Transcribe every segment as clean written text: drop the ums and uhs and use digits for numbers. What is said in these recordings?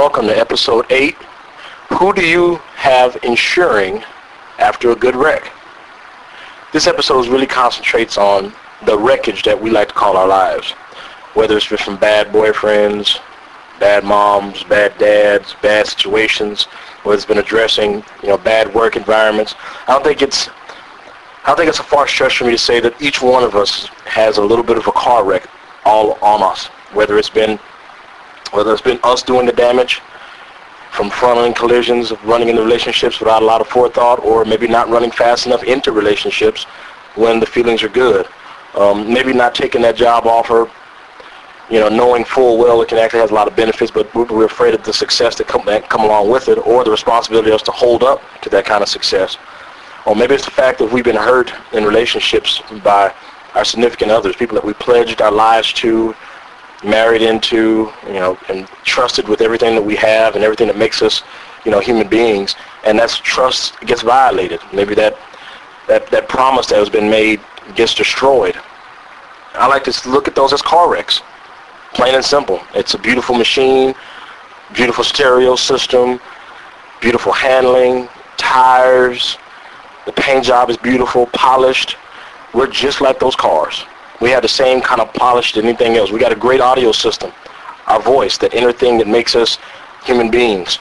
welcome to episode 8. Who do you have insuring after a good wreck? This episode really concentrates on the wreckage that we like to call our lives, whether it's from bad boyfriends, bad moms, bad dads, bad situations, whether it's been addressing, bad work environments. I don't think it's a far stretch for me to say that each one of us has a little bit of a car wreck all on us, whether it's been us doing the damage from front-end collisions, running into relationships without a lot of forethought, or maybe not running fast enough into relationships when the feelings are good. Maybe not taking that job offer, knowing full well it actually has a lot of benefits, but we're afraid of the success that come along with it, or the responsibility of us to hold up to that kind of success. Or maybe it's the fact that we've been hurt in relationships by our significant others, people that we pledged our lives to, married into, and trusted with everything that we have and everything that makes us, human beings, and that trust gets violated. Maybe that promise that has been made gets destroyed. I like to look at those as car wrecks, plain and simple. It's a beautiful machine, beautiful stereo system, beautiful handling, tires, the paint job is beautiful, polished. We're just like those cars. We have the same kind of polish as anything else. We got a great audio system, our voice, that inner thing that makes us human beings.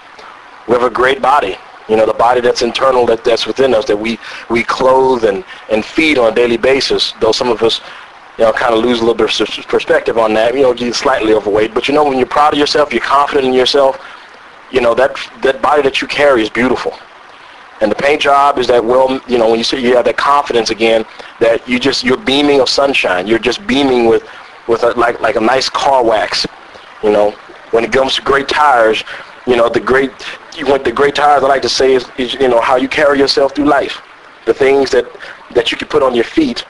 We have a great body, the body that's internal, that's within us, that we clothe and feed on a daily basis, though some of us, kind of lose a little bit of perspective on that, get slightly overweight. But when you're proud of yourself, you're confident in yourself, that body that you carry is beautiful. And the paint job is that, when you say you have that confidence again, that you're beaming of sunshine. You're just beaming with like a nice car wax. When it comes to great tires, the great tires I like to say is how you carry yourself through life. The things that you can put on your feet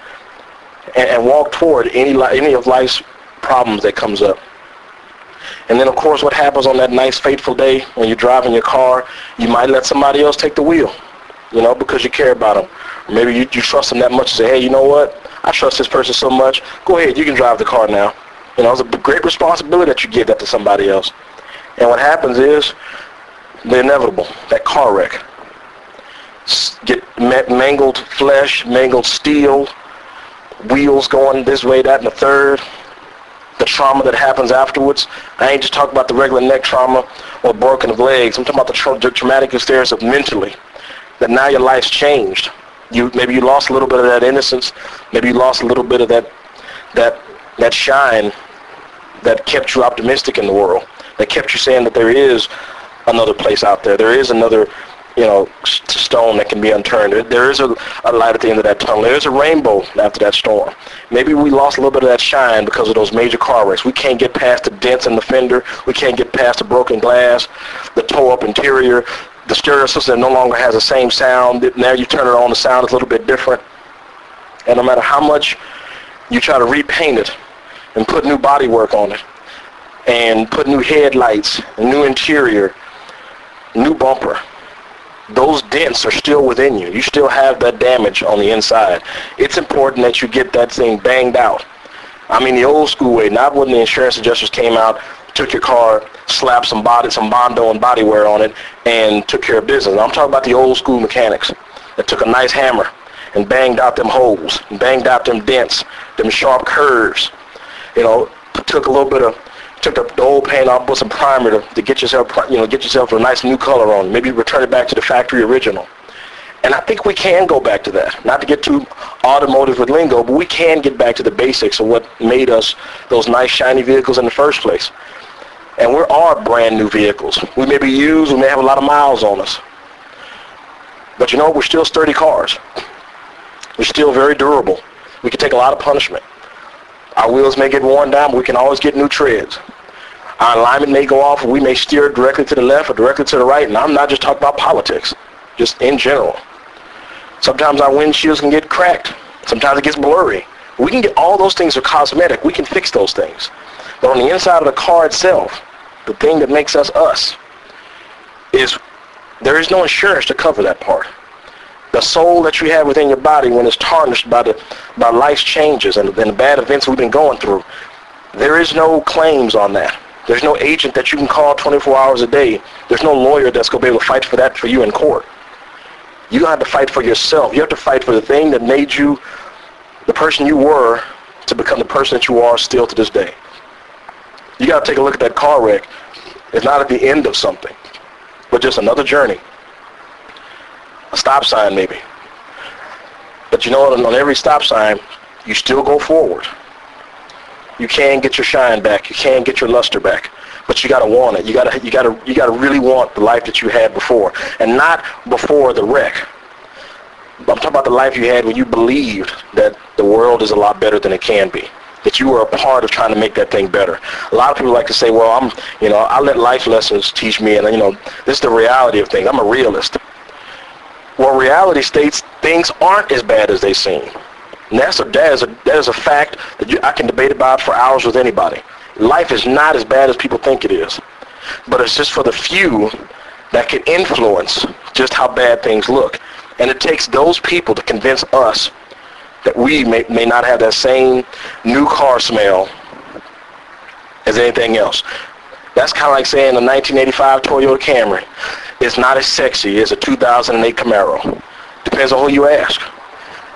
and walk toward any of life's problems that comes up. And then, of course, what happens on that nice, fateful day when you're driving your car, you might let somebody else take the wheel, because you care about them. Or maybe you trust them that much to say, hey, you know what? I trust this person so much. Go ahead, you can drive the car now. It's a great responsibility that you give that to somebody else. And what happens is the inevitable, that car wreck. Get mangled flesh, mangled steel, wheels going this way, that, and the third. The trauma that happens afterwards. I ain't just talking about the regular neck trauma or broken of legs. I'm talking about the traumatic experience of mentally. That now your life's changed. Maybe you lost a little bit of that innocence. Maybe you lost a little bit of that shine that kept you optimistic in the world. That kept you saying that there is another place out there. There is another stone that can be unturned. There is a light at the end of that tunnel. There is a rainbow after that storm. Maybe we lost a little bit of that shine because of those major car wrecks. We can't get past the dents in the fender. We can't get past the broken glass, the tore-up interior, the stereo system no longer has the same sound. Now you turn it on, the sound is a little bit different. And no matter how much you try to repaint it and put new bodywork on it and put new headlights, a new interior, new bumper, those dents are still within you. You still have that damage on the inside. It's important that you get that thing banged out. I mean the old school way, not when the insurance adjusters came out, took your car, slapped some Bondo and bodywear on it, and took care of business. I'm talking about the old school mechanics that took a nice hammer and banged out them holes, and banged out them dents, them sharp curves. Took the old paint off, put some primer to get yourself a nice new color on. Maybe return it back to the factory original. And I think we can go back to that. Not to get too automotive with lingo, but we can get back to the basics of what made us those nice shiny vehicles in the first place. And we're all brand new vehicles. We may be used, we may have a lot of miles on us. But we're still sturdy cars. We're still very durable. We can take a lot of punishment. Our wheels may get worn down, but we can always get new treads. Our alignment may go off, and we may steer directly to the left or directly to the right, and I'm not just talking about politics, just in general. Sometimes our windshields can get cracked. Sometimes it gets blurry. We can get all those things are cosmetic. We can fix those things. But on the inside of the car itself, the thing that makes us us, is there is no insurance to cover that part. The soul that you have within your body, when it's tarnished by life's changes and the bad events we've been going through, there is no claims on that. There's no agent that you can call 24 hours a day. There's no lawyer that's going to be able to fight for that for you in court. You have to fight for yourself. You have to fight for the thing that made you the person you were to become the person that you are still to this day. You got to take a look at that car wreck. It's not at the end of something, but just another journey. A stop sign maybe. But you know what? On every stop sign, you still go forward. You can get your shine back. You can get your luster back. But you got to want it. You got to really want the life that you had before, and not before the wreck. I'm talking about the life you had when you believed that the world is a lot better than it can be, that you were a part of trying to make that thing better. A lot of people like to say, well, I let life lessons teach me, and this is the reality of things. I'm a realist. Well, reality states things aren't as bad as they seem. And that is a fact that I can debate about for hours with anybody. Life is not as bad as people think it is. But it's just for the few that can influence just how bad things look. And it takes those people to convince us that we may not have that same new car smell as anything else. That's kind of like saying a 1985 Toyota Camry is not as sexy as a 2008 Camaro. Depends on who you ask.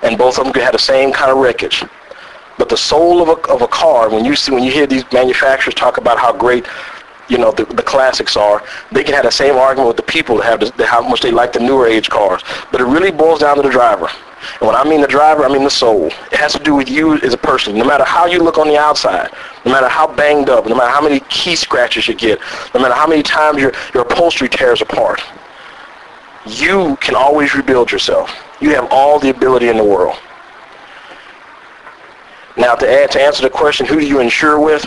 And both of them could have the same kind of wreckage. But the soul of a car, when you hear these manufacturers talk about how great, the classics are, they can have the same argument with the people that have how much they like the newer age cars. But it really boils down to the driver. And when I mean the driver, I mean the soul. It has to do with you as a person. No matter how you look on the outside, no matter how banged up, no matter how many key scratches you get, no matter how many times your upholstery tears apart, you can always rebuild yourself. You have all the ability in the world. Now, to answer the question, who do you insure with?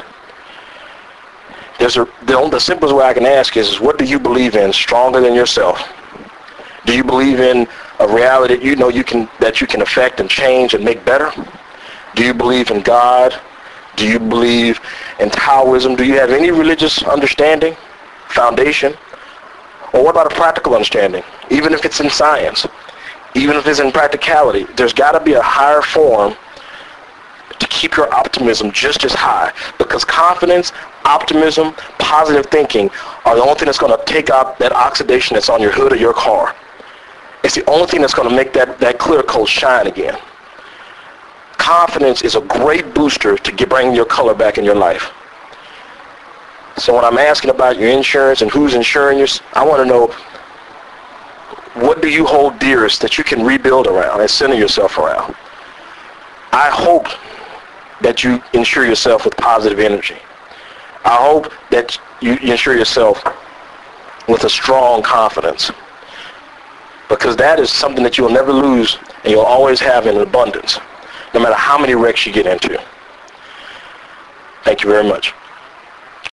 The simplest way I can ask is what do you believe in stronger than yourself? Do you believe in a reality that you can affect and change and make better? Do you believe in God? Do you believe in Taoism? Do you have any religious understanding, foundation? Or what about a practical understanding? Even if it's in science, even if it's in practicality, there's got to be a higher form to keep your optimism just as high, because confidence, optimism, positive thinking are the only thing that's going to take out that oxidation that's on your hood of your car. It's the only thing that's going to make that clear coat shine again. Confidence is a great booster to bring your color back in your life. So when I'm asking about your insurance and who's insuring you, I want to know, what do you hold dearest that you can rebuild around and center yourself around? I hope that you insure yourself with positive energy. I hope that you insure yourself with a strong confidence, because that is something that you'll never lose and you'll always have in abundance, no matter how many wrecks you get into. Thank you very much.